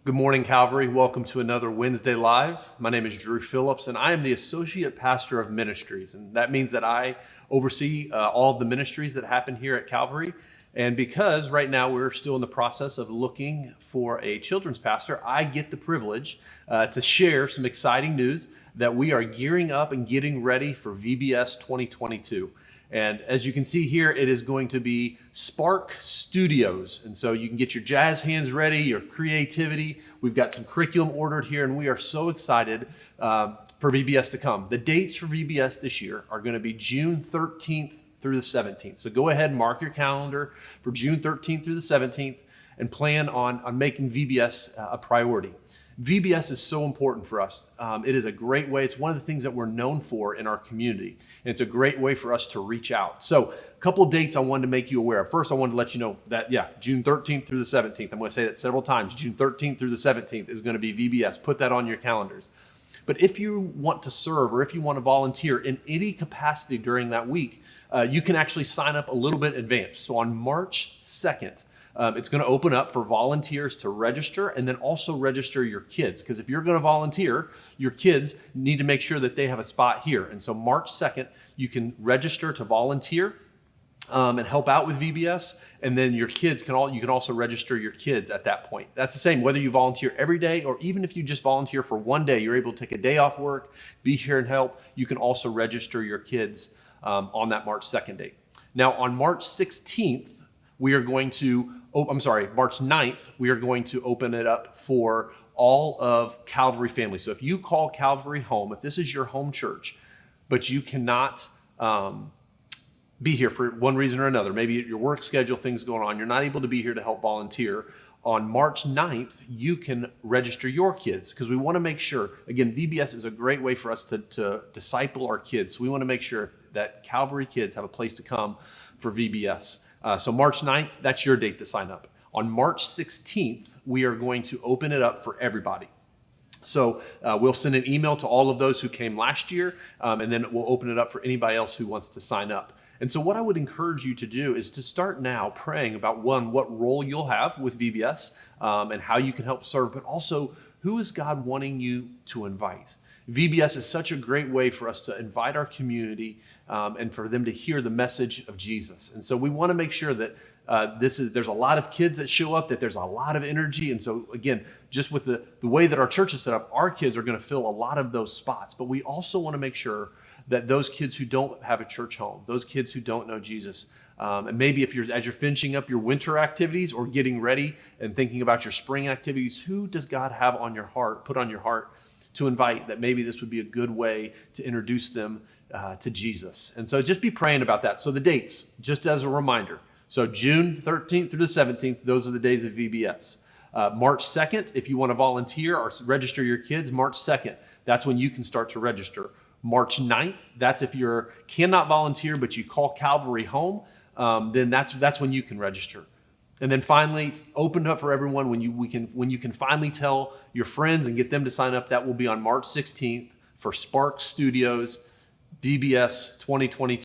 Good morning, Calvary. Welcome to another Wednesday Live. My name is Drew Phillips, and I am the Associate Pastor of Ministries. And that means that I oversee all of the ministries that happen here at Calvary. And because right now we're still in the process of looking for a children's pastor, I get the privilege to share some exciting news that we are gearing up and getting ready for VBS 2022. And as you can see here, it is going to be Spark Studios. And so you can get your jazz hands ready, your creativity. We've got some curriculum ordered here, and we are so excited for VBS to come. The dates for VBS this year are going to be June 13th through the 17th. So go ahead and mark your calendar for June 13th through the 17th and plan on making VBS a priority. VBS is so important for us. It is a great way. It's one of the things that we're known for in our community. And it's a great way for us to reach out. So a couple of dates I wanted to make you aware of. First, I wanted to let you know that, June 13th through the 17th. I'm going to say that several times. June 13th through the 17th is going to be VBS. Put that on your calendars. But if you want to serve or if you want to volunteer in any capacity during that week, you can actually sign up a little bit in advance. So on March 2nd, it's going to open up for volunteers to register and then also register your kids. Because if you're going to volunteer, your kids need to make sure that they have a spot here. And so March 2nd, you can register to volunteer and help out with VBS. And then your kids you can also register your kids at that point. That's the same whether you volunteer every day or even if you just volunteer for one day, you're able to take a day off work, be here and help. You can also register your kids on that March 2nd date. Now on March 16th, March 9th, we are going to open it up for all of Calvary family. So if you call Calvary home, if this is your home church, but you cannot be here for one reason or another, maybe your work schedule, things going on, you're not able to be here to help volunteer, on March 9th, you can register your kids because we want to make sure, again, VBS is a great way for us to disciple our kids. So we want to make sure that Calvary kids have a place to come for VBS. So March 9th, that's your date to sign up. On March 16th, we are going to open it up for everybody. So we'll send an email to all of those who came last year, and then we'll open it up for anybody else who wants to sign up. And so what I would encourage you to do is to start now praying about, one, what role you'll have with VBS and how you can help serve, but also who is God wanting you to invite? VBS is such a great way for us to invite our community and for them to hear the message of Jesus. And so we want to make sure that there's a lot of kids that show up, that there's a lot of energy. And so again, just with the way that our church is set up, our kids are going to fill a lot of those spots. But we also want to make sure that those kids who don't have a church home, those kids who don't know Jesus, and maybe as you're finishing up your winter activities or getting ready and thinking about your spring activities, who does God have put on your heart to invite, that maybe this would be a good way to introduce them to Jesus? And so just be praying about that. So the dates, just as a reminder. So June 13th through the 17th, those are the days of VBS. March 2nd, if you want to volunteer or register your kids, March 2nd, that's when you can start to register. March 9th, that's if you cannot volunteer, but you call Calvary home, then that's when you can register. And then finally, opened up for everyone when you can finally tell your friends and get them to sign up. That will be on March 16th for Spark Studios VBS 2022.